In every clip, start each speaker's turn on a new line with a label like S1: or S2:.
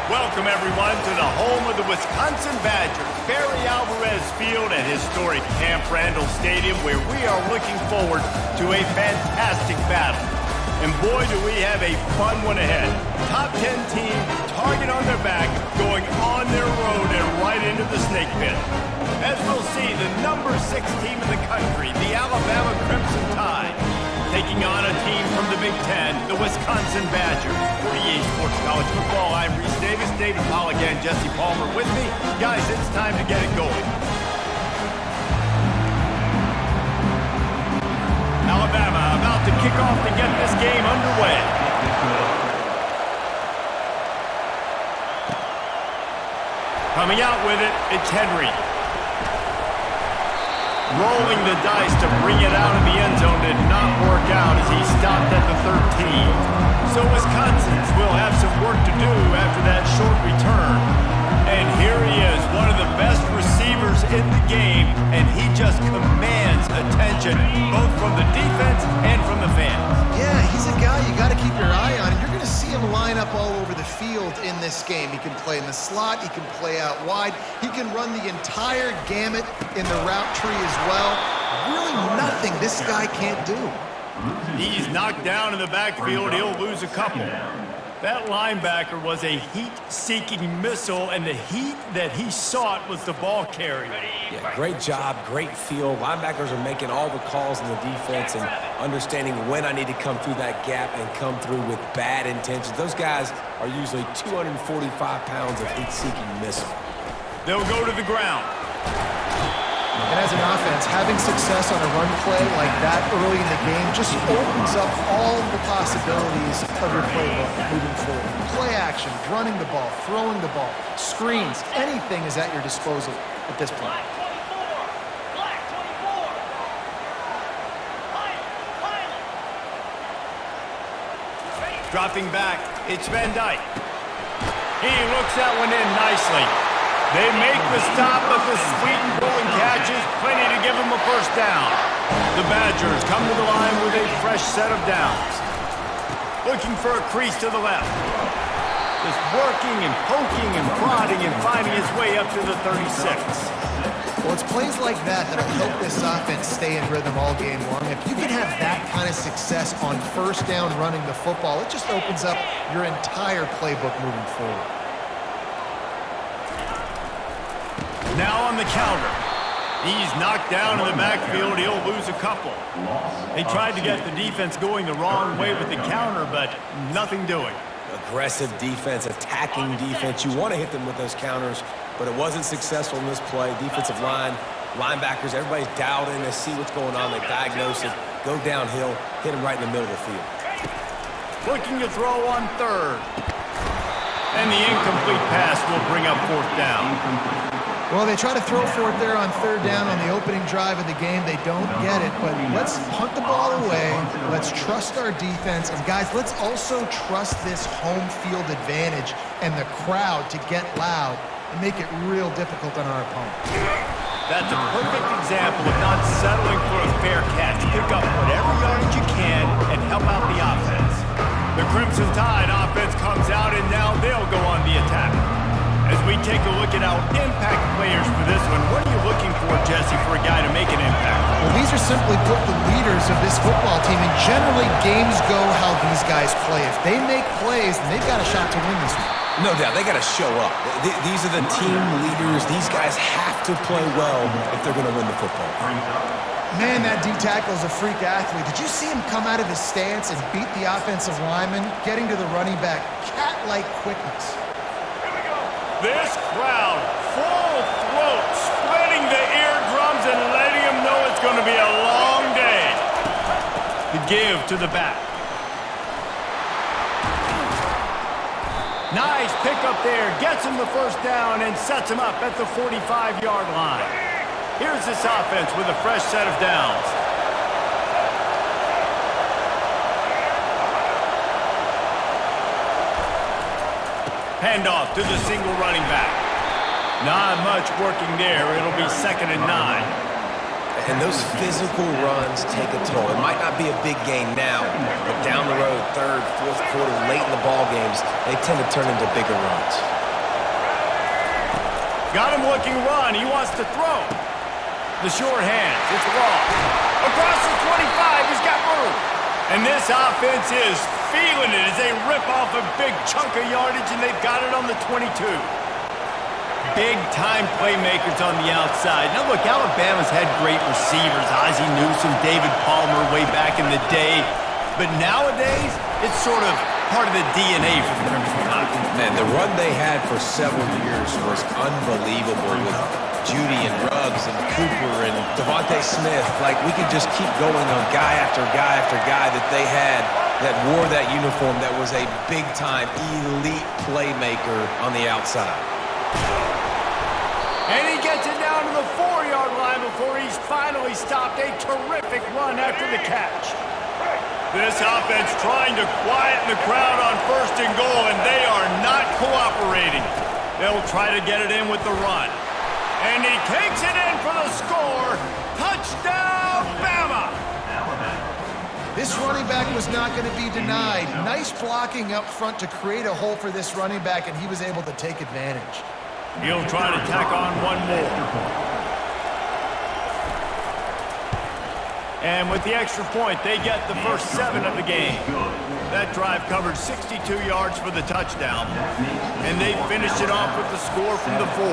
S1: Welcome, everyone, to the home of the Wisconsin Badgers, Barry Alvarez Field at historic Camp Randall Stadium, where we are looking forward to a fantastic battle. And boy, do we have a fun one ahead. Top 10 team, target on their back, going on their road and right into the snake pit. As we'll see, the number 6 team in the country, the Alabama Crimson Tide, taking on a team from the Big Ten, the Wisconsin Badgers. For EA Sports College Football, I'm Reese Davis, David Pollock, and Jesse Palmer with me. Guys, it's time to get it going. Alabama about to kick off to get this game underway. Coming out with it, it's Henry. Rolling the dice to bring it out of the end zone did not work out as he stopped at the 13. So Wisconsin's will have some work to do after that short return. And here he is, one of the best receivers in the game, and he just commands attention both from the defense and from the fans.
S2: Yeah, he's a guy you got to keep your eye on, and you're going to see him line up all over the field in this game. He can play in the slot, he can play out wide, he can run the entire gamut in the route tree as well. Really nothing this guy can't do.
S1: He's knocked down in the backfield, he'll lose a couple. That linebacker was a heat-seeking missile, and the heat that he sought was the ball carrier.
S3: Yeah, great job, great feel. Linebackers are making all the calls in the defense and understanding when I need to come through that gap and come through with bad intentions. Those guys are usually 245 pounds of heat-seeking missile.
S1: They'll go to the ground.
S2: And as an offense, having success on a run play like that early in the game just opens up all of the possibilities of your playbook moving forward. Play action, running the ball, throwing the ball, screens, anything is at your disposal at this point.
S1: Dropping back, it's Van Dyke. He looks that one in nicely. They make the stop, but the sweet and rolling catch is plenty to give them a first down. The Badgers come to the line with a fresh set of downs. Looking for a crease to the left. Just working and poking and prodding and finding his way up to the 36.
S2: Well, it's plays like that that'll help this offense stay in rhythm all game long. If you can have that kind of success on first down running the football, it just opens up your entire playbook moving forward.
S1: Now on the counter. He's knocked down in the backfield. He'll lose a couple. They tried to get the defense going the wrong way with the counter, but nothing doing.
S3: Aggressive defense, attacking defense. You want to hit them with those counters, but it wasn't successful in this play. Defensive line, linebackers, everybody's dialed in to see what's going on. They diagnose it, go downhill, hit him right in the middle of the field.
S1: Looking to throw on third. And the incomplete pass will bring up fourth down.
S2: Well, they try to throw for it there on third down on the opening drive of the game. They don't get it, but let's punt the ball away. Let's trust our defense. And, guys, let's also trust this home field advantage and the crowd to get loud and make it real difficult on our opponent.
S1: That's a perfect example of not settling for a fair catch. Pick up whatever yardage you can and help out the offense. The Crimson Tide offense comes out, and now they'll go on the attack. As we take a look at our impact players for this one, what are you looking for, Jesse, for a guy to make an impact?
S2: Well, these are simply put the leaders of this football team, and generally games go how these guys play. If they make plays, then they've got a shot to win this one.
S3: No doubt, they got to show up. These are the team leaders. These guys have to play well if they're going to win the football.
S2: Man, that D-tackle is a freak athlete. Did you see him come out of his stance and beat the offensive lineman, getting to the running back? Cat-like quickness.
S1: This crowd, full throat, splitting the eardrums and letting them know it's going to be a long day. The give to the back. Nice pickup there, gets him the first down and sets him up at the 45-yard line. Here's this offense with a fresh set of downs. Handoff to the single running back. Not much working there. It'll be 2nd and 9.
S3: And those physical runs take a toll. It might not be a big gain now, but down the road, third, fourth quarter, late in the ball games, they tend to turn into bigger runs.
S1: Got him looking run. He wants to throw. The short hands. It's long. Across the 25. He's got room. And this offense is feeling it as they rip off a big chunk of yardage, and they've got it on the 22. Big-time playmakers on the outside. Now, look, Alabama's had great receivers. Ozzie Newsome, David Palmer way back in the day. But nowadays, it's sort of part of the DNA for the Crimson Tide.
S3: Man, the run they had for several years was unbelievable with Judy and Ruggs and Cooper and Devontae Smith. Like, we could just keep going on guy after guy after guy that they had that wore that uniform that was a big-time elite playmaker on the outside.
S1: And he gets it down to the 4-yard line before he's finally stopped. A terrific run after the catch. This offense trying to quieten the crowd on 1st and goal, and they are not cooperating. They'll try to get it in with the run. And he takes it in for the score. Touchdown, Bama!
S2: This running back was not going to be denied. Nice blocking up front to create a hole for this running back, and he was able to take advantage.
S1: He'll try to tack on one more. And with the extra point, they get the first 7 of the game. That drive covered 62 yards for the touchdown. And they finished it off with the score from the 4.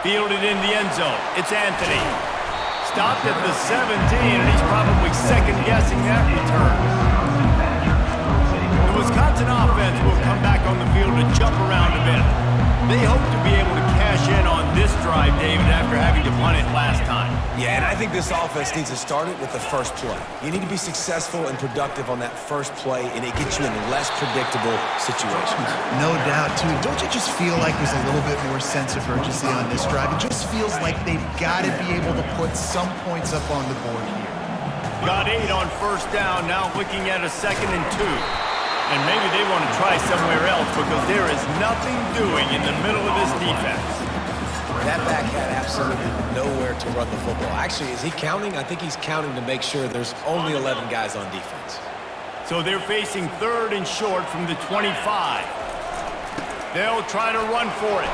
S1: Fielded in the end zone. It's Anthony. Stopped at the 17, and he's probably second-guessing that return. The Wisconsin offense will come back on the field to jump around a bit. They hope to be able to cash in on this drive, David, after having to punt it last time.
S3: Yeah, and I think this offense needs to start it with the first play. You need to be successful and productive on that first play, and it gets you in less predictable situations.
S2: No doubt, too. Don't you just feel like there's a little bit more sense of urgency on this drive? It just feels like they've got to be able to put some points up on the board here.
S1: Got 8 on 1st down, now looking at a 2nd and 2. And maybe they want to try somewhere else because there is nothing doing in the middle of this defense.
S3: That back had absolutely nowhere to run the football. Actually, is he counting? I think he's counting to make sure there's only 11 guys on defense.
S1: So they're facing 3rd and short from the 25. They'll try to run for it.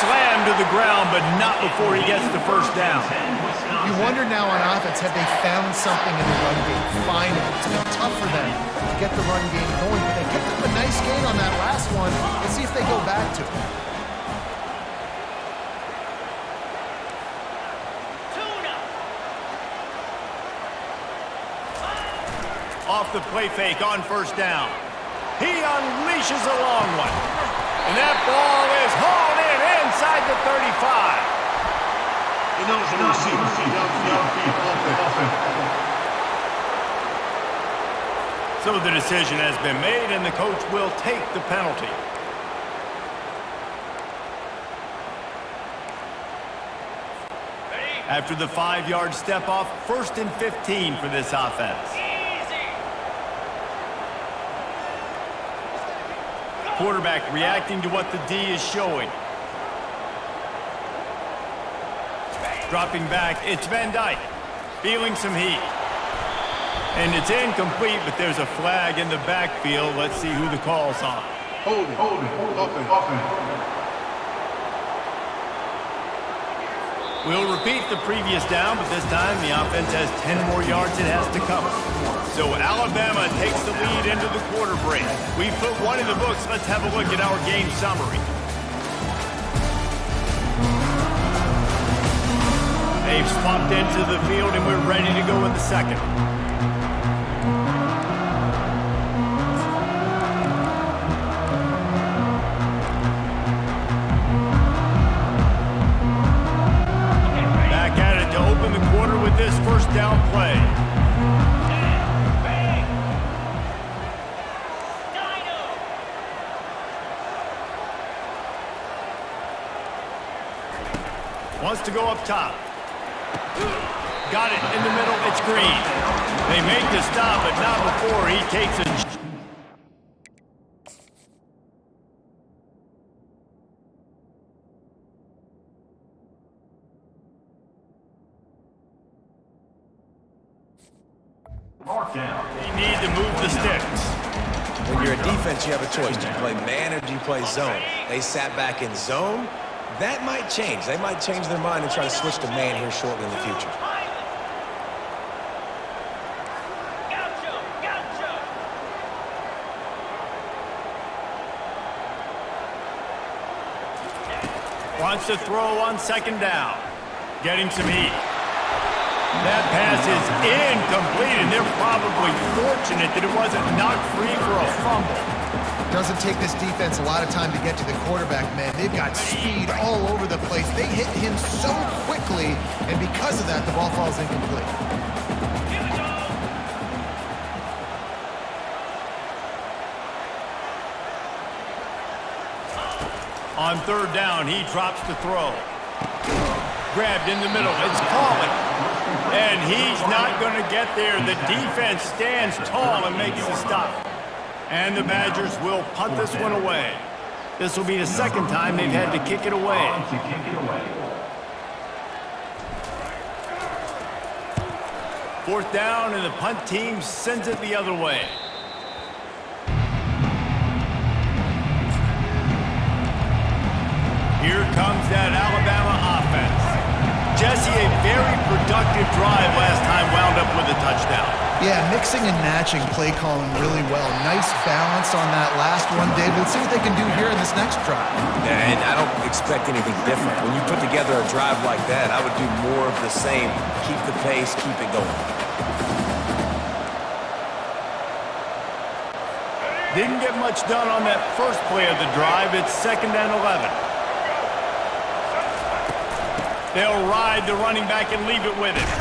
S1: Slam to the ground, but not before he gets the first down.
S2: You wonder now on offense, have they found something in the run game? Finally. It's been tough for them to get the run game going, but they picked up a nice gain on that last one. Let's see if they go back to it.
S1: Off the play fake on 1st down. He unleashes a long one. And that ball is hauled in inside the 35. So the decision has been made, and the coach will take the penalty. After the 5-yard step off, 1st and 15 for this offense. Quarterback reacting to what the D is showing. Dropping back, it's Van Dyke. Feeling some heat. And it's incomplete, but there's a flag in the backfield. Let's see who the call's on.
S4: Hold it, offense.
S1: We'll repeat the previous down, but this time the offense has 10 more yards it has to cover. So Alabama takes the lead into the quarter break. We've put one in the books. Let's have a look at our game summary. They've swapped into the field, and we're ready to go in the 2nd. Back at it to open the quarter with this 1st down play. Wants to go up top. Got it in the middle. It's Green. They make the stop, but not before he takes it. They need to move the sticks.
S3: When you're a defense, you have a choice. Do you play man or do you play zone? They sat back in zone. That might change. They might change their mind and try to switch to man here shortly in the future.
S1: Wants to throw on second down. Getting some heat. That pass is incomplete, and they're probably fortunate that it wasn't knocked free for a fumble.
S2: Doesn't take this defense a lot of time to get to the quarterback, man. They've got speed all over the place. They hit him so quickly, and because of that, the ball falls incomplete.
S1: On third down, he drops to throw. Grabbed in the middle. It's calling. And he's not going to get there. The defense stands tall and makes the stop. And the Badgers will punt this one away. This will be the second time they've had to kick it away. Fourth down, and the punt team sends it the other way. Here comes that Alabama offense. Jesse, a very productive drive last time, wound up with a touchdown.
S2: Yeah, mixing and matching play calling really well. Nice balance on that last one, Dave. Let's see what they can do here in this next drive.
S3: Yeah, and I don't expect anything different. When you put together a drive like that, I would do more of the same. Keep the pace, keep it going.
S1: Didn't get much done on that first play of the drive. It's 2nd and 11. They'll ride the running back and leave it with him.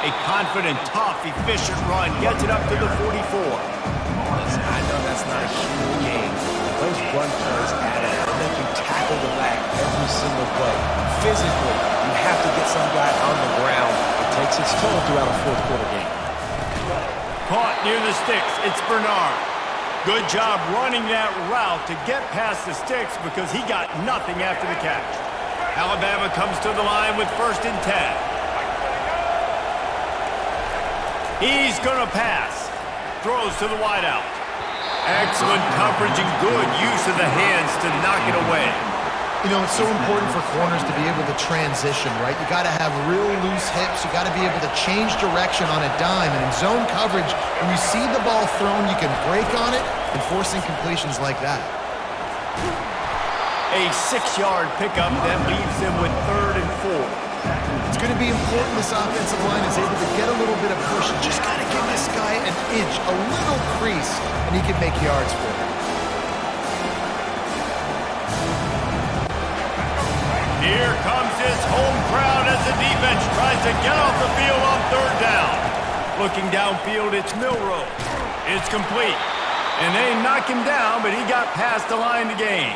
S1: A confident, tough, efficient run gets it up to the 44.
S3: Listen, I know that's not a huge game, but those run plays add up. They make you tackle the back every single play. Physically, you have to get some guy on the ground. It takes its toll throughout a fourth quarter game.
S1: Caught near the sticks. It's Bernard. Good job running that route to get past the sticks because he got nothing after the catch. Alabama comes to the line with 1st and 10. He's going to pass. Throws to the wideout. Excellent coverage and good use of the hands to knock it away.
S2: You know, it's so important for corners to be able to transition, right? You got to have real loose hips. You got to be able to change direction on a dime. And in zone coverage, when you see the ball thrown, you can break on it and force incompletions like that.
S1: A 6-yard pickup that leaves them with 3rd and 4.
S2: It's going to be important this offensive line is able to get a little bit of push. Just got to give this guy an inch, a little crease, and he can make yards for it.
S1: Here comes his home crowd as the defense tries to get off the field on 3rd down. Looking downfield, it's Milroe. It's complete. And they knock him down, but he got past the line to gain.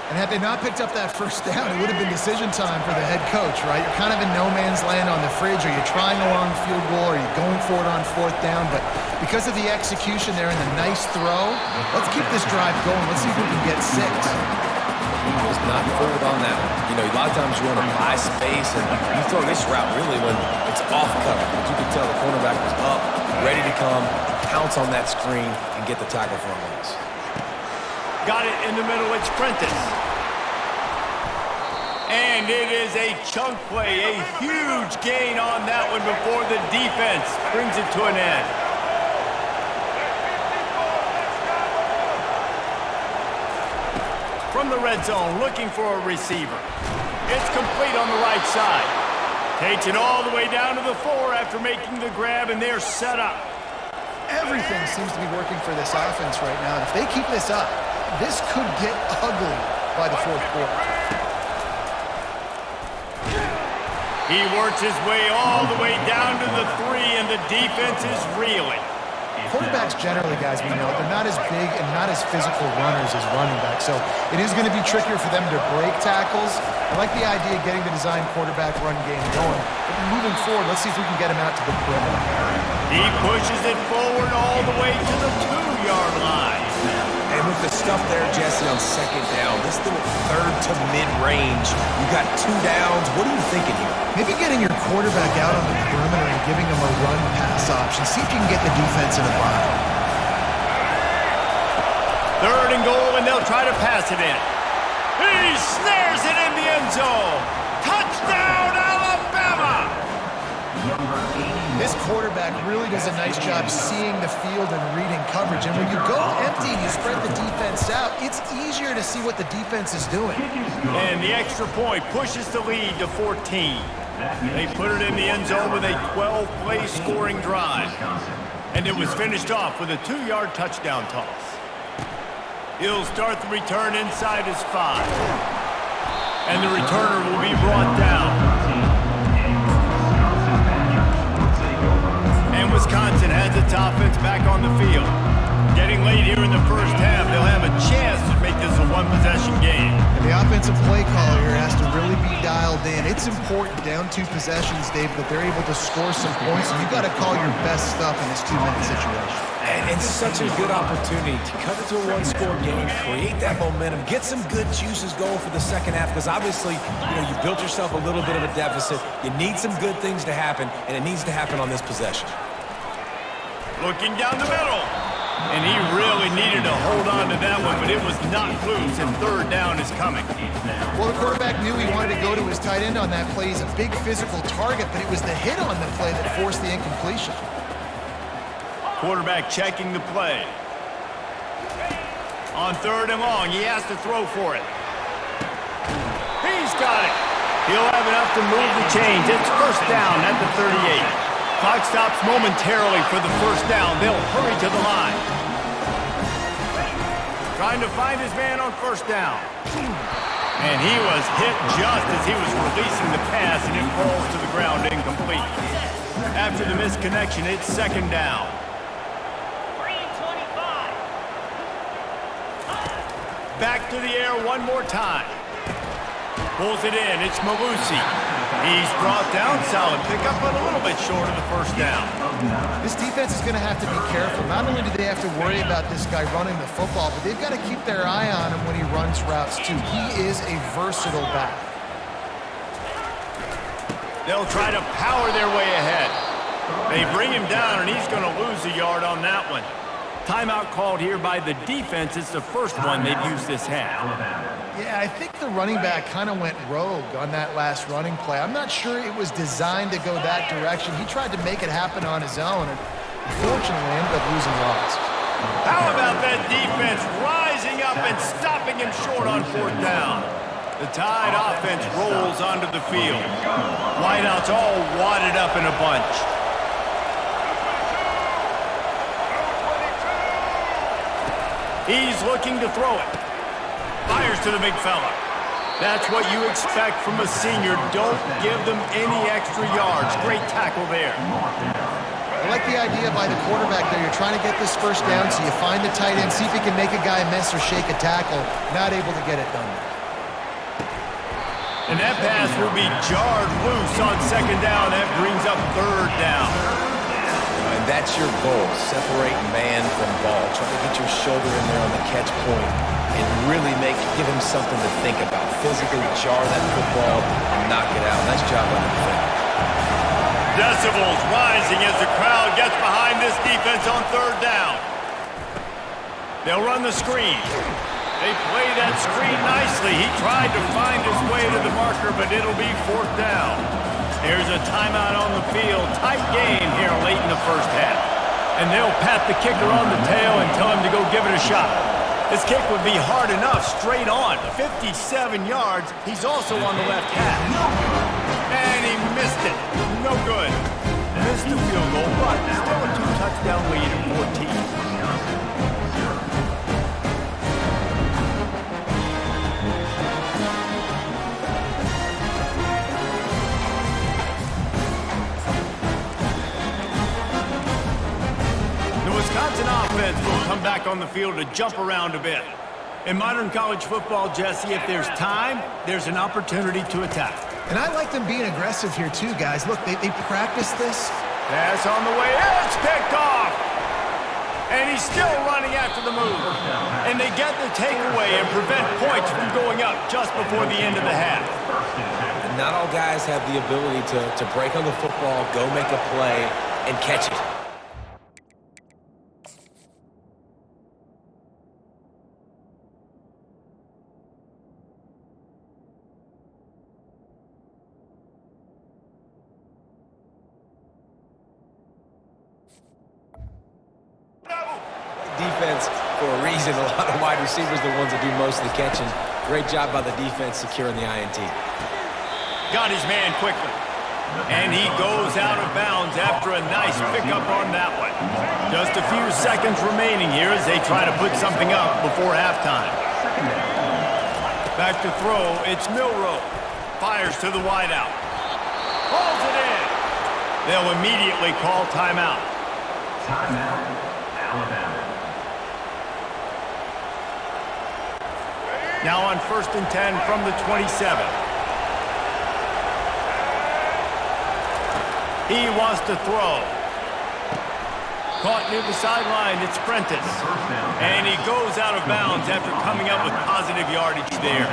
S2: And had they not picked up that 1st down, it would have been decision time for the head coach, right? You're kind of in no man's land on the fridge. Are you trying a long field goal? Are you going for it on 4th down? But because of the execution there and the nice throw, let's keep this drive going. Let's see if we can get 6.
S3: He was not forward on that one. You know, a lot of times you want to buy space, and you throw this route really when it's off cover. But you can tell the cornerback was up, ready to come, pounce on that screen, and get the tackle for a loss.
S1: Got it in the middle, it's Prentice. And it is a chunk play, a huge gain on that one before the defense brings it to an end. From the red zone, looking for a receiver. It's complete on the right side. Takes it all the way down to the 4 after making the grab, and they're set up.
S2: Everything seems to be working for this offense right now. And if they keep this up, this could get ugly by the 4th quarter.
S1: He works his way all the way down to the 3, and the defense is reeling.
S2: Quarterbacks generally, guys, we know, they're not as big and not as physical runners as running backs. So it is going to be trickier for them to break tackles. I like the idea of getting the design quarterback run game going. But moving forward, let's see if we can get him out to the perimeter.
S1: He pushes it forward all the way to the 2-yard line.
S3: And with the stuff there, Jesse, on 2nd down, this little 3rd to mid-range, you got 2 downs. What are you thinking here?
S2: Maybe getting your quarterback out on the perimeter and giving him a run-pass option. See if you can get the defense in a bind.
S1: Third and goal, and they'll try to pass it in. He snares it in the end zone. Touchdown, Alabama!
S2: This quarterback really does a nice job seeing the field and reading coverage. And when you go empty and you spread the defense out, it's easier to see what the defense is doing.
S1: And the extra point pushes the lead to 14. They put it in the end zone with a 12-play scoring drive. And it was finished off with a 2-yard touchdown toss. He'll start the return inside his 5. And the returner will be brought down. And Wisconsin has its offense back on the field. Getting late here in the first half, they'll have a chance to make this a one-possession game.
S2: And the offensive play caller here has to really be dialed in. It's important down 2 possessions, Dave, that they're able to score some points. And you got to call your best stuff in this 2-minute situation.
S3: And it's such a good opportunity to cut it to a one-score game, create that momentum, get some good juices going for the second half, because obviously, you built yourself a little bit of a deficit. You need some good things to happen, and it needs to happen on this possession.
S1: Looking down the middle. And he really needed to hold on to that one, but it was not loose, and third down is coming.
S2: Well, the quarterback knew he wanted to go to his tight end on that play. He's a big physical target, but it was the hit on the play that forced the incompletion.
S1: Quarterback checking the play. On third and long, he has to throw for it. He's got it. He'll have enough to move the chains. It's first down at the 38. Clock stops momentarily for the first down. They'll hurry to the line. Trying to find his man on first down. And he was hit just as he was releasing the pass, and it falls to the ground incomplete. After the misconnection, it's second down. Back to the air one more time. Pulls it in. It's Malusi. He's brought down. Solid pickup, but a little bit short of the first down.
S2: This defense is going to have to be careful. Not only do they have to worry about this guy running the football, but they've got to keep their eye on him when he runs routes, too. He is a versatile back.
S1: They'll try to power their way ahead. They bring him down, and he's going to lose a yard on that one. Timeout called here by the defense. It's the first one they've used this half.
S2: Yeah, I think the running back kind of went rogue on that last running play. I'm not sure it was designed to go that direction. He tried to make it happen on his own, and unfortunately ended up losing yards.
S1: How about that defense rising up and stopping him short on fourth down? The Tide offense rolls onto the field. Wideouts all wadded up in a bunch. He's looking to throw it. Fires to the big fella. That's what you expect from a senior. Don't give them any extra yards. Great tackle there.
S2: I like the idea by the quarterback there. You're trying to get this first down, so you find the tight end, see if he can make a guy miss or shake a tackle. Not able to get it done.
S1: And that pass will be jarred loose on second down. That brings up third down.
S3: And that's your goal. Separate man from ball. Try to get your shoulder in there on the catch point and really give him something to think about. Physically jar that football and knock it out. Nice job on the defense.
S1: Decibels rising as the crowd gets behind this defense on third down. They'll run the screen. They play that screen nicely. He tried to find his way to the marker, but it'll be fourth down. There's a timeout on the field. Tight game here late in the first half. And they'll pat the kicker on the tail and tell him to go give it a shot. This kick would be hard enough straight on. 57 yards. He's also on the left half. And he missed it. No good. Missed the field goal, but still a 2-touchdown lead at 14. Wisconsin offense will come back on the field to jump around a bit. In modern college football, Jesse, if there's time, there's an opportunity to attack.
S2: And I like them being aggressive here too, guys. Look, they practice this.
S1: Pass on the way. It's picked off. And he's still running after the move. And they get the takeaway and prevent points from going up just before the end of the half.
S3: Not all guys have the ability to break on the football, go make a play, and catch it. defense for a reason. A lot of wide receivers are the ones that do most of the catching. Great job by the defense securing the INT.
S1: Got his man quickly. And he goes out of bounds after a nice pickup on that one. Just a few seconds remaining here as they try to put something up before halftime. Back to throw, it's Milroe. Fires to the wideout. Hauls it in. They'll immediately call timeout.
S5: Timeout, Alabama.
S1: Now on 1st and 10 from the 27. He wants to throw. Caught near the sideline, it's Prentice. And he goes out of bounds after coming up with positive yardage there.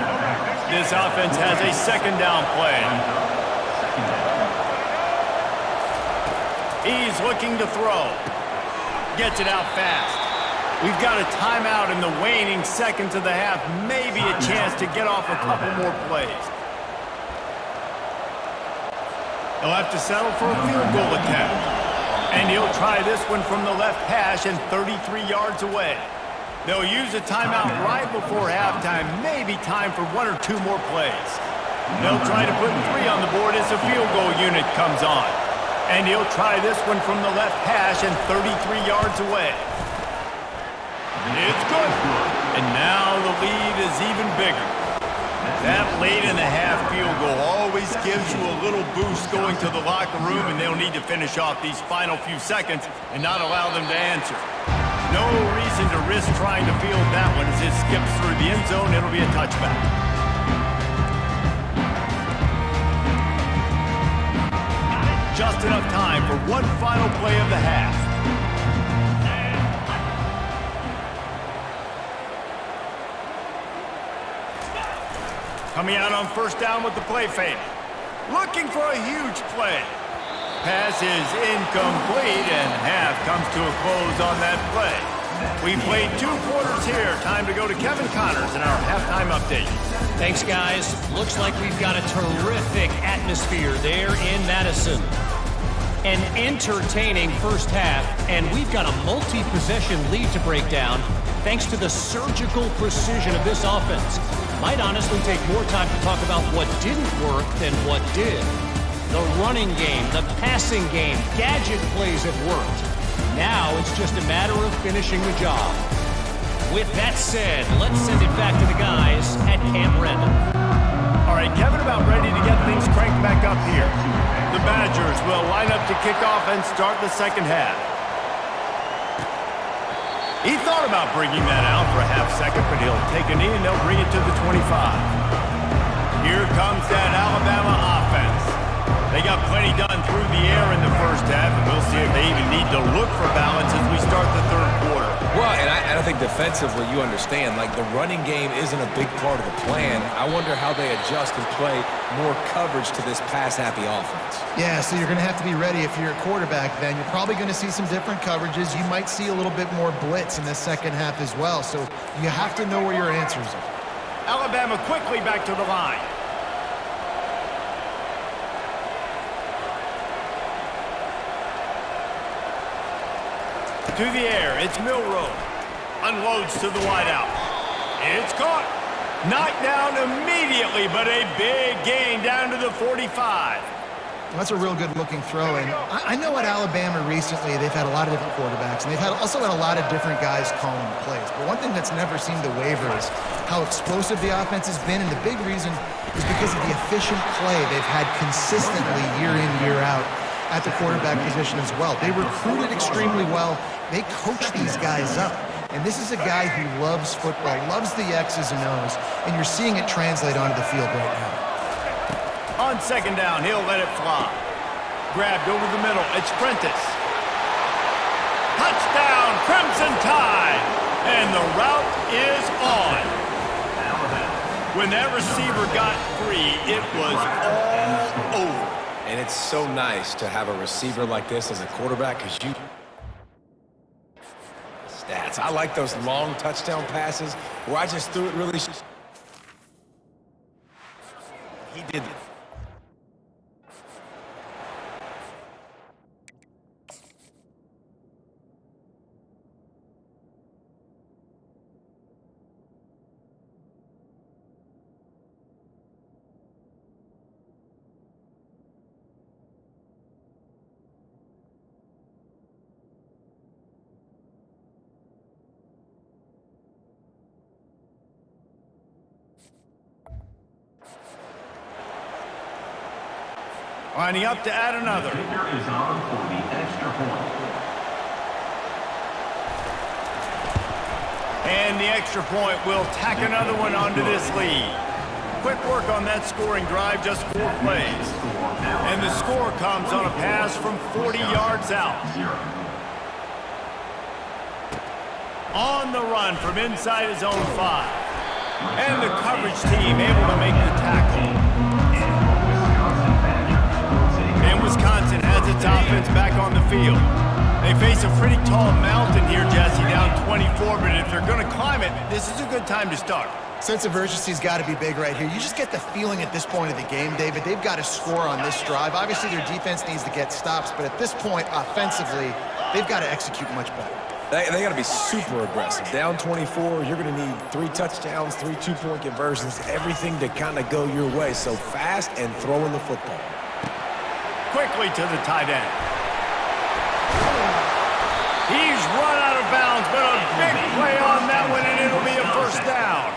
S1: This offense has a second down play. He's looking to throw. Gets it out fast. We've got a timeout in the waning seconds of the half. Maybe a chance to get off a couple more plays. He'll have to settle for a field goal attempt. And he'll try this one from the left hash and 33 yards away. They'll use a timeout right before halftime. Maybe time for one or two more plays. They'll try to put 3 on the board as the field goal unit comes on. And he'll try this one from the left hash and 33 yards away. It's good. And now the lead is even bigger. That late in the half field goal always gives you a little boost going to the locker room, and they'll need to finish off these final few seconds and not allow them to answer. No reason to risk trying to field that one as it skips through the end zone. It'll be a touchback. Just enough time for one final play of the half. Coming out on 1st down with the play fake. Looking for a huge play. Pass is incomplete, and half comes to a close on that play. We played 2 quarters here. Time to go to Kevin Connors in our halftime update.
S6: Thanks, guys. Looks like we've got a terrific atmosphere there in Madison. An entertaining first half, and we've got a multi-possession lead to break down thanks to the surgical precision of this offense. Might honestly take more time to talk about what didn't work than what did. The running game, the passing game, gadget plays have worked. Now it's just a matter of finishing the job. With that said, let's send it back to the guys at Camp Rendon.
S1: All right, Kevin, about ready to get things cranked back up here. The Badgers will line up to kick off and start the second half. He thought about bringing that out for a half second, but he'll take a knee and they'll bring it to the 25. Here comes that Alabama offense. They got plenty done through the air in the first half, and we'll see if they even need to look for balance as we start the third quarter.
S3: Well, and I think defensively, you understand, like the running game isn't a big part of the plan. I wonder how they adjust and play more coverage to this pass-happy offense.
S2: Yeah, so you're going to have to be ready if you're a quarterback then. You're probably going to see some different coverages. You might see a little bit more blitz in the second half as well, so you have to know where your answers are.
S1: Alabama quickly back to the line. To the air, it's Milroe. Unloads to the wideout. It's caught. Knocked down immediately, but a big gain down to the 45.
S2: That's a real good-looking throw, and I know at Alabama recently they've had a lot of different quarterbacks, and they've also had a lot of different guys calling plays. But one thing that's never seemed to waver is how explosive the offense has been, and the big reason is because of the efficient play they've had consistently year in, year out at the quarterback position as well. They recruited extremely well. They coach these guys up. And this is a guy who loves football, loves the X's and O's, and you're seeing it translate onto the field right now.
S1: On second down, he'll let it fly. Grabbed over the middle, it's Prentice. Touchdown, Crimson Tide! And the route is on. When that receiver got free, it was all over.
S3: And it's so nice to have a receiver like this as a quarterback because you... Stats. I like those long touchdown passes where I just threw it really... He did...
S1: Lining up to add another.
S5: Kicker is on for the extra point.
S1: And the extra point will tack another one onto this lead. Quick work on that scoring drive, just 4 plays. And the score comes on a pass from 40 yards out. On the run from inside his own 5. And the coverage team able to make the tackle. And Wisconsin has its offense back on the field. They face a pretty tall mountain here, Jesse, down 24, but if they're going to climb it, this is a good time to start.
S2: Sense of urgency's got to be big right here. You just get the feeling at this point of the game, David, they've got to score on this drive. Obviously, their defense needs to get stops, but at this point, offensively, they've got to execute much better.
S3: They got to be super aggressive. Down 24, you're going to need 3 touchdowns, 3 two-point conversions, everything to kind of go your way. So fast and throwing the football.
S1: Quickly to the tight end. He's run out of bounds, but a big play on that one, and it'll be a first down.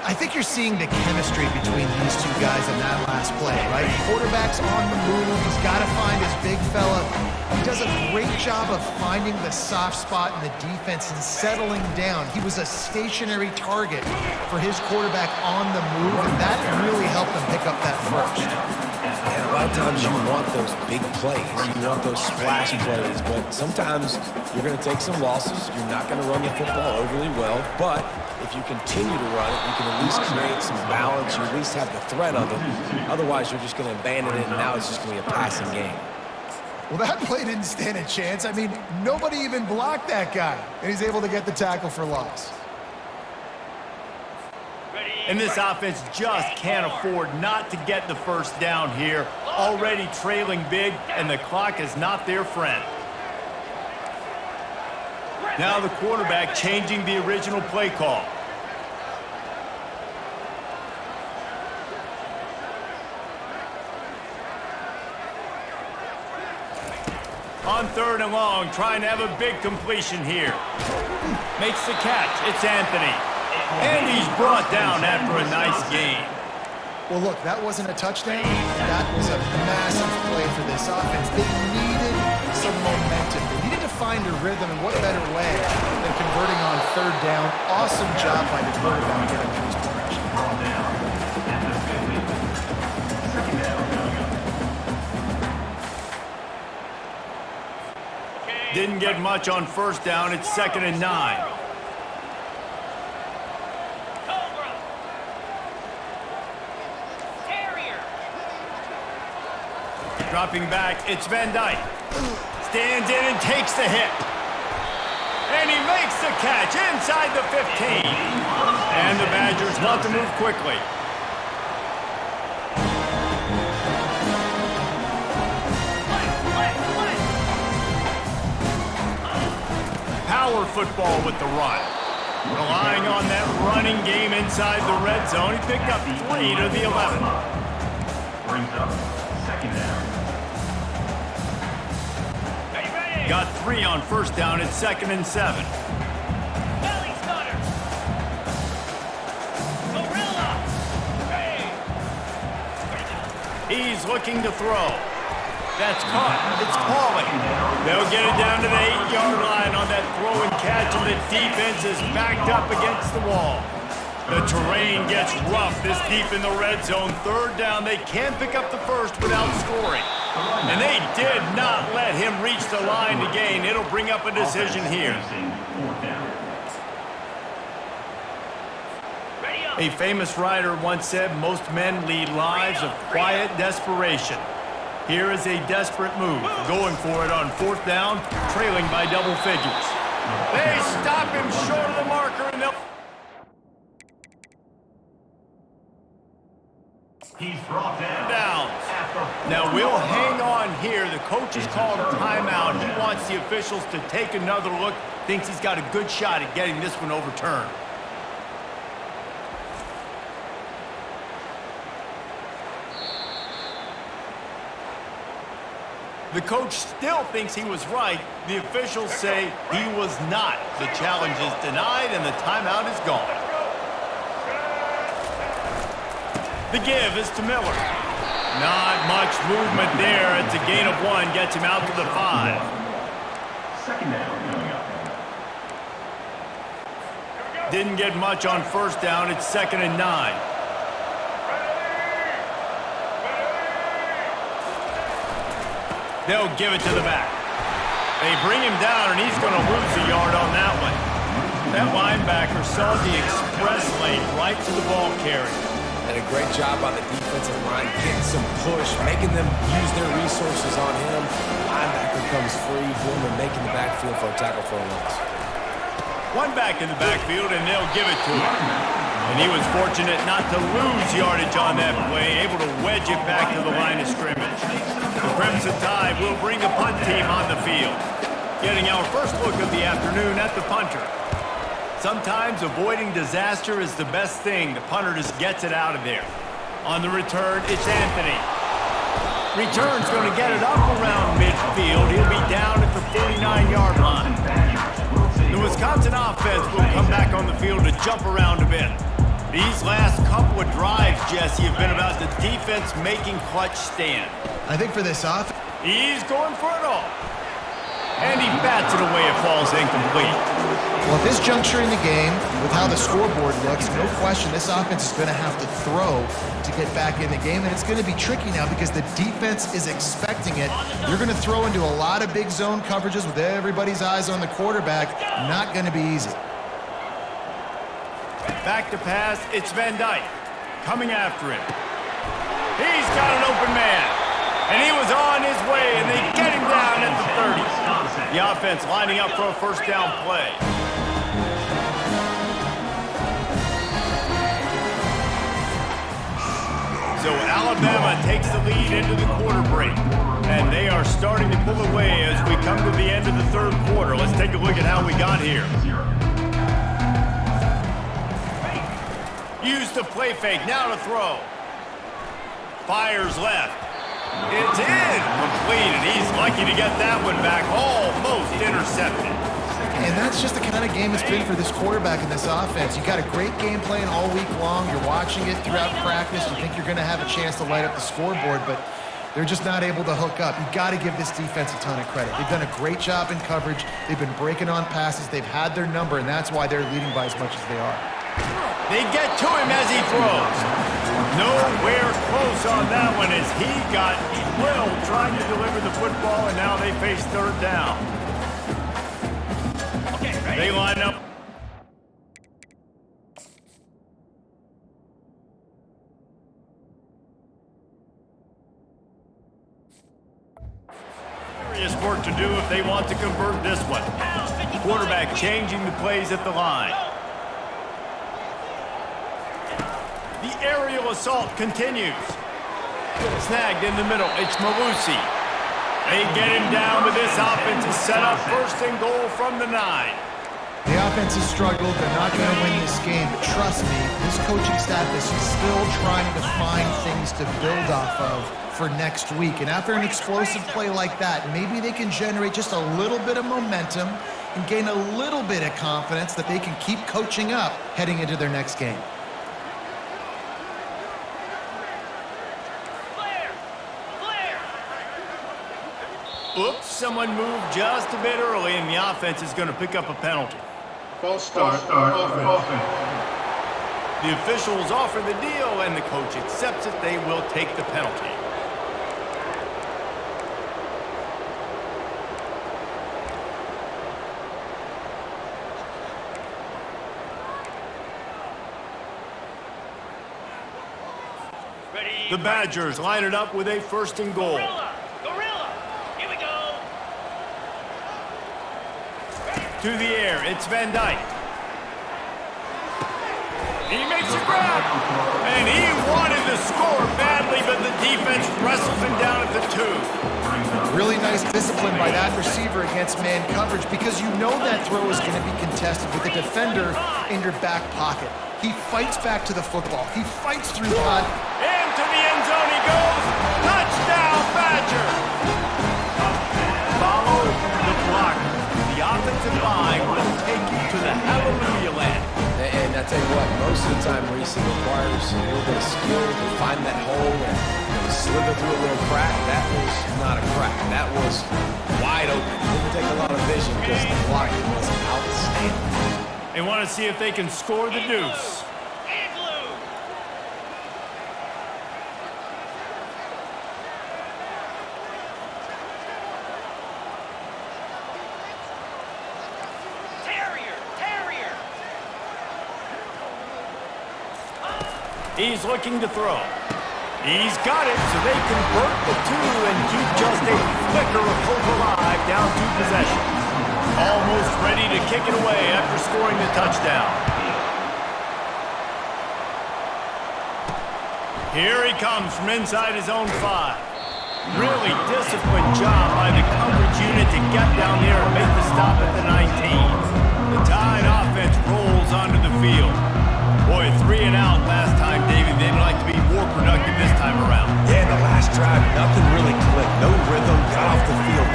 S2: I think you're seeing the chemistry between these two guys in that last play, right? Quarterback's on the move. He's got to find his big fella. He does a great job of finding the soft spot in the defense and settling down. He was a stationary target for his quarterback on the move, and that really helped him pick up that first.
S3: And a lot of times you want those big plays. You want those splash plays. But sometimes you're going to take some losses. You're not going to run the football overly well. But if you continue to run it, you can at least create some balance. You at least have the threat of it. Otherwise, you're just going to abandon it, and now it's just going to be a passing game.
S2: Well, that play didn't stand a chance. I mean, nobody even blocked that guy. And he's able to get the tackle for loss.
S1: And this offense just can't afford not to get the first down here. Already trailing big, and the clock is not their friend. Now the quarterback changing the original play call. On 3rd and long, trying to have a big completion here. Makes the catch. It's Anthony. And he's brought down after a nice gain.
S2: Well, look, that wasn't a touchdown. That was a massive play for this offense. They needed some momentum. They needed to find a rhythm, and what better way than converting on 3rd down. Awesome job by the quarterback getting to his progression.
S1: Didn't get much on 1st down. It's 2nd and 9. Dropping back, it's Van Dyke. Stands in and takes the hit. And he makes the catch inside the 15. And the Badgers want to move quickly. Power football with the run. Relying on that running game inside the red zone. He picked up 3 to the 11.
S5: Brings up 2nd down.
S1: Got 3 on 1st down. It's 2nd and 7. He's looking to throw. That's caught. It's calling. They'll get it down to the 8-yard line on that throw and catch, and the defense is backed up against the wall. The terrain gets rough this deep in the red zone. 3rd down. They can't pick up the first without scoring. And they did not let him reach the line to gain. It'll bring up a decision here. A famous writer once said, most men lead lives of quiet desperation. Here is a desperate move, going for it on 4th down, trailing by double figures. They stop him short of the marker, and they'll...
S5: He's brought down.
S1: Now we'll hang on here. The coach has called a timeout. He wants the officials to take another look. Thinks he's got a good shot at getting this one overturned. The coach still thinks he was right. The officials say he was not. The challenge is denied and the timeout is gone. The give is to Miller. Not much movement there. It's a gain of 1. Gets him out to the 5.
S5: Second down coming up.
S1: Didn't get much on first down. It's 2nd and 9. They'll give it to the back. They bring him down, and he's going to lose a yard on that one. That linebacker saw the express lane right to the ball carrier.
S3: And a great job on the defensive line, getting some push, making them use their resources on him. Linebacker comes free, boom, and making the backfield for a tackle for a loss.
S1: 1 back in the backfield, and they'll give it to him. And he was fortunate not to lose yardage on that play, able to wedge it back to the line of scrimmage. The Crimson Tide will bring the punt team on the field. Getting our first look of the afternoon at the punter. Sometimes avoiding disaster is the best thing. The punter just gets it out of there. On the return, it's Anthony. Return's going to get it up around midfield. He'll be down at the 49-yard line. The Wisconsin offense will come back on the field to jump around a bit. These last couple of drives, Jesse, have been about the defense making clutch stand.
S2: I think for this offense,
S1: He's going for it all. And he bats it away. It falls incomplete.
S2: well, at this juncture in the game, with how the scoreboard looks, no question this offense is going to have to throw to get back in the game, and it's going to be tricky now because the defense is expecting it. You're going to throw into a lot of big zone coverages with everybody's eyes on the quarterback. Not going to be easy.
S1: Back to pass, it's Van Dyke. Coming after him. He's got an open man. And he was on his way, and they get him down at the 30. The offense lining up for a first down play. So Alabama takes the lead into the quarter break. And they are starting to pull away as we come to the end of the third quarter. Let's take a look at how we got here. Used the play fake, now to throw. Fires left. It's in. Complete, and he's lucky to get that one back. Almost intercepted.
S2: And that's just the kind of game it's been for this quarterback in this offense. You got a great game plan all week long. You're watching it throughout practice. You think you're going to have a chance to light up the scoreboard, but they're just not able to hook up. You got to give this defense a ton of credit. They've done a great job in coverage. They've been breaking on passes. They've had their number, and that's why they're leading by as much as they are.
S1: They get to him as he throws. Nowhere close on that one as he got drilled trying to deliver the football, and now they face third down. They line up. Serious work to do if they want to convert this one. Quarterback changing the plays at the line. The aerial assault continues. Snagged in the middle. It's Malusi. They get him down with this offense is set up first and goal from the 9.
S2: The offense has struggled. They're not going to win this game, but trust me, this coaching staff is still trying to find things to build off of for next week. And after an explosive play like that, maybe they can generate just a little bit of momentum and gain a little bit of confidence that they can keep coaching up heading into their next game.
S1: Oops, someone moved just a bit early, and the offense is going to pick up a penalty.
S4: False start. Offense.
S1: The officials offer the deal, and the coach accepts it. They will take the penalty. The Badgers line it up with a first and goal. To the air, it's Van Dyke. He makes a grab, and he wanted to score badly, but the defense wrestles him down at the 2.
S2: Really nice discipline by that receiver against man coverage because you know that throw is going to be contested with the defender in your back pocket. He fights back to the football. He fights through punt.
S1: And to the end zone he goes. Touchdown, Badger. Follow the blocker. The offensive line will take you to the hallelujah land.
S3: And I tell you what, most of the time, Reese, it requires a little bit of skill to find that hole and slither through a little crack. That was not a crack. That was wide open. Didn't take a lot of vision because the blocking was outstanding.
S1: They want to see if they can score the deuce. He's looking to throw. He's got it, so they convert the two and keep just a flicker of hope alive, down 2 possessions. Almost ready to kick it away after scoring the touchdown. Here he comes from inside his own 5. Really disciplined job by the coverage unit to get down there and make the stop at the 19. The Tide offense rolls onto the field. Boy, 3 and out last time, David. They'd like to be more productive this time around.
S3: Yeah, in the last drive, nothing really clicked. No rhythm, got off the field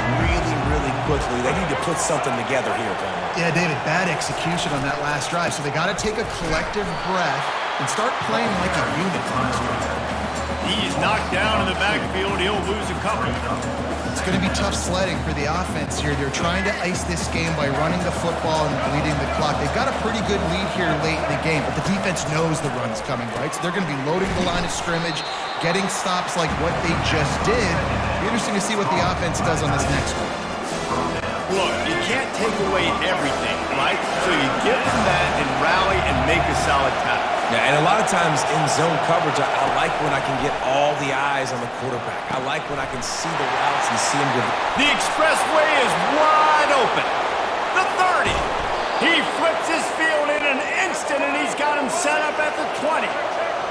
S3: really quickly. They need to put something together here, Bama.
S2: Yeah, David, bad execution on that last drive. So they got to take a collective breath and start playing like a unit on this one.
S1: He's knocked down in the backfield. He'll lose a couple.
S2: It's going to be tough sledding for the offense here. They're trying to ice this game by running the football and bleeding the clock. They've got a pretty good lead here late in the game, but the defense knows the run's coming, right? So they're going to be loading the line of scrimmage, getting stops like what they just did. It'll be interesting to see what the offense does on this next one.
S1: Look, you can't take away everything, right? So you give them that and rally and make a solid tackle.
S3: Yeah, and a lot of times in zone coverage, I like when I can get all the eyes on the quarterback. I like when I can see the routes and see him.
S1: The expressway is wide open. The 30. He flips his field in an instant, and he's got him set up at the 20.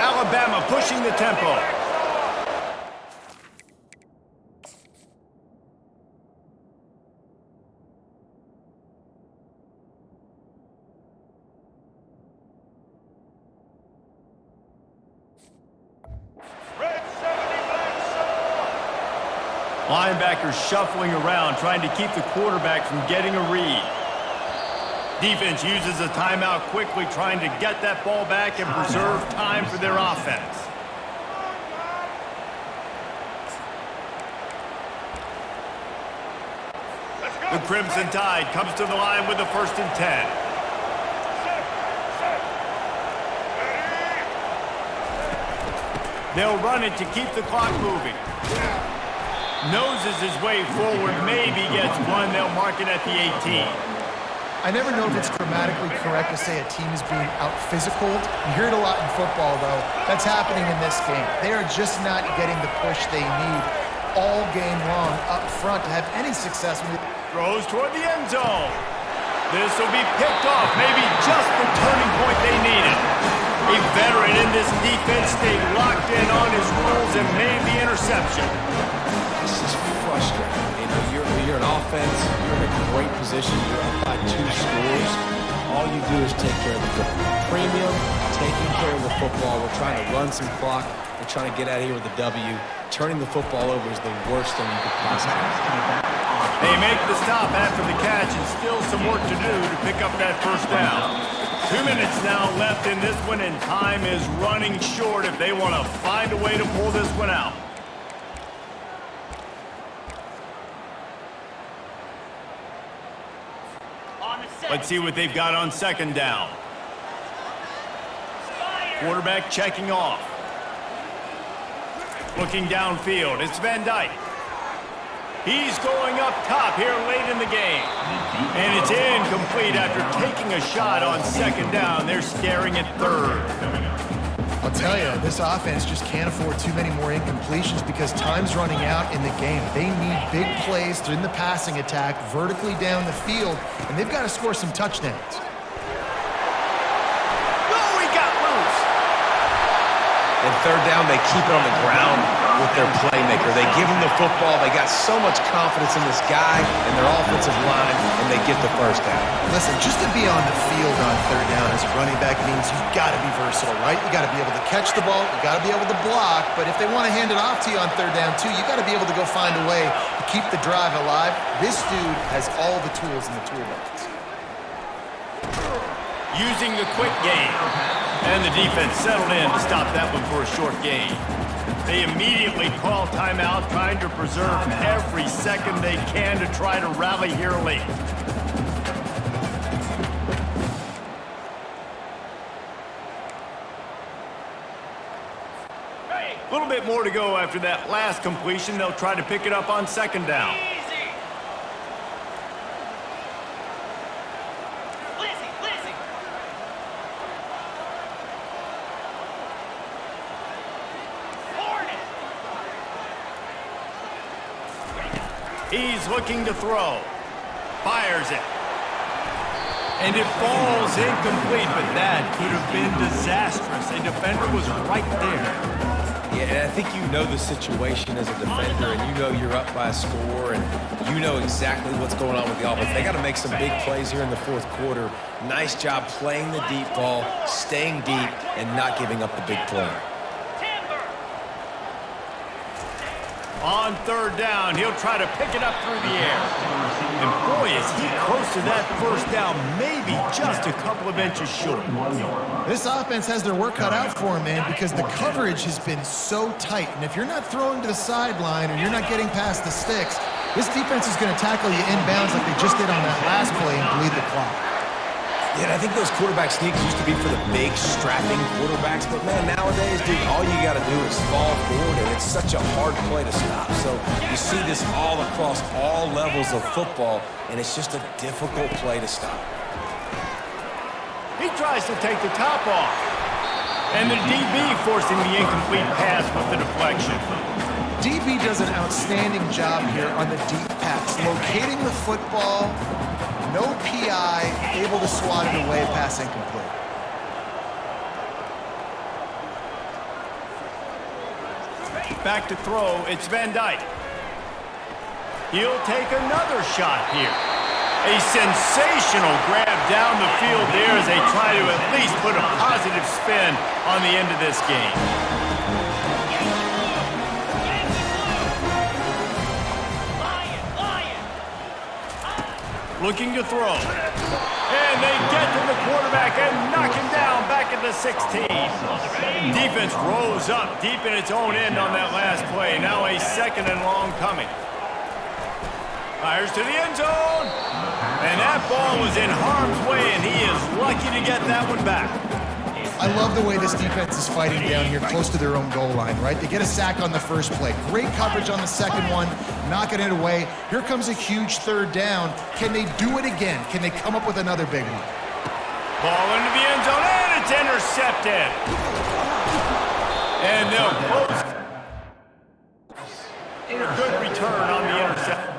S1: Alabama pushing the tempo. Linebackers shuffling around, trying to keep the quarterback from getting a read. Defense uses a timeout quickly, trying to get that ball back and preserve time for their offense. The Crimson Tide comes to the line with a 1st and 10. They'll run it to keep the clock moving. Noses his way forward, maybe gets one. They'll mark it at the 18.
S2: I never know if it's grammatically correct to say a team is being out-physicaled. You hear it a lot in football, though. That's happening in this game. They are just not getting the push they need all game long up front to have any success.
S1: Throws toward the end zone. This will be picked off. Maybe just the turning point they needed. A veteran in this defense stayed locked in on his rules and made the interception.
S3: This is frustrating. You know, you're an offense. You're in a great position. You're up by 2 scores. All you do is take care of the football. Premium, taking care of the football. We're trying to run some clock. We're trying to get out of here with a W. Turning the football over is the worst thing you could possibly do.
S1: They make the stop after the catch, and still some work to do to pick up that 1st down. 2 minutes now left in this one, and time is running short if they want to find a way to pull this one out. Let's see what they've got on 2nd down. Quarterback checking off. Looking downfield, it's Van Dyke. He's going up top here late in the game. And it's incomplete after taking a shot on 2nd down. They're staring at 3rd.
S2: I'll tell you, this offense just can't afford too many more incompletions because time's running out in the game. They need big plays in the passing attack, vertically down the field, and they've got to score some touchdowns.
S1: Oh, he got loose.
S3: And 3rd down, they keep it on the ground with their playmaker. They give him the football. They got so much confidence in this guy and their offensive line, and they get the 1st down.
S2: Listen, just to be on the field on 3rd down as a running back means you've got to be versatile, right? You got to be able to catch the ball. You got to be able to block. But if they want to hand it off to you on 3rd down, too, you got to be able to go find a way to keep the drive alive. This dude has all the tools in the toolbox.
S1: Using the quick game. And the defense settled in to stop that one for a short gain. They immediately call timeout, trying to preserve every second they can to try to rally here late. A little bit more to go after that last completion. They'll try to pick it up on second down. He's looking to throw. Fires it. And it falls incomplete, but that could have been disastrous. A defender was right there.
S3: Yeah, and I think you know the situation as a defender, and you know you're up by a score, and you know exactly what's going on with the offense. They got to make some big plays here in the fourth quarter. Nice job playing the deep ball, staying deep, and not giving up the big play.
S1: On third down, he'll try to pick it up through the air. And boy, is he close to that first down, maybe just a couple of inches short.
S2: This offense has their work cut out for him, man, because the coverage has been so tight. And if you're not throwing to the sideline or you're not getting past the sticks, this defense is going to tackle you inbounds like they just did on that last play and bleed the clock.
S3: Yeah, and I think those quarterback sneaks used to be for the big, strapping quarterbacks. But, man, nowadays, dude, all you got to do is fall forward, and it's such a hard play to stop. So you see this all across all levels of football, and it's just a difficult play to stop.
S1: He tries to take the top off. And the DB forcing the incomplete pass with the deflection.
S2: DB does an outstanding job here on the deep pass, locating the football. No PI, able to swat it away, pass incomplete.
S1: Back to throw, it's Van Dyke. He'll take another shot here. A sensational grab down the field there as they try to at least put a positive spin on the end of this game. Looking to throw. And they get to the quarterback and knock him down back at the 16. Defense rose up deep in its own end on that last play. Now a second and long coming. Fires to the end zone. And that ball was in harm's way, and he is lucky to get that one back.
S2: I love the way this defense is fighting down here close to their own goal line, right? They get a sack on the first play. Great coverage on the second one, knocking it away. Here comes a huge third down. Can they do it again? Can they come up with another big one?
S1: Ball into the end zone, and it's intercepted. And they'll close. Good return on the interception.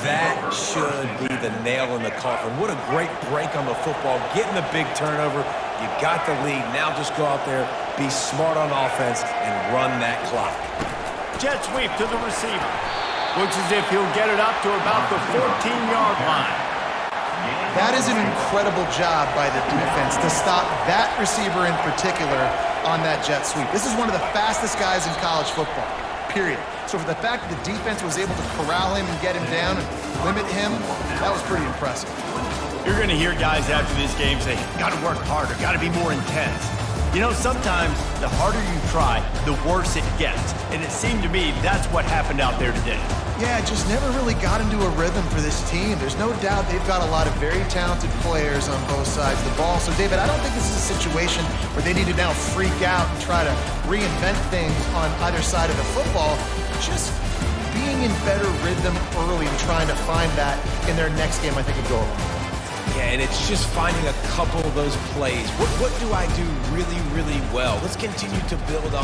S3: That should be the nail in the coffin. What a great break on the football, getting the big turnover. You got the lead. Now just go out there, be smart on offense, and run that clock.
S1: Jet sweep to the receiver. Looks as if he'll get it up to about the 14-yard line.
S2: That is an incredible job by the defense to stop that receiver in particular on that jet sweep. This is one of the fastest guys in college football, period. So for the fact that the defense was able to corral him and get him down and limit him, that was pretty impressive.
S1: You're going to hear guys after this game say, got to work harder, got to be more intense. You know, sometimes the harder you try, the worse it gets. And it seemed to me that's what happened out there today.
S2: Yeah, it just never really got into a rhythm for this team. There's no doubt they've got a lot of very talented players on both sides of the ball. So, David, I don't think this is a situation where they need to now freak out and try to reinvent things on either side of the football. Just being in better rhythm early and trying to find that in their next game, I think, would go a long way.
S3: Yeah, and it's just finding a couple of those plays. What do I do really, really well? Let's continue to build on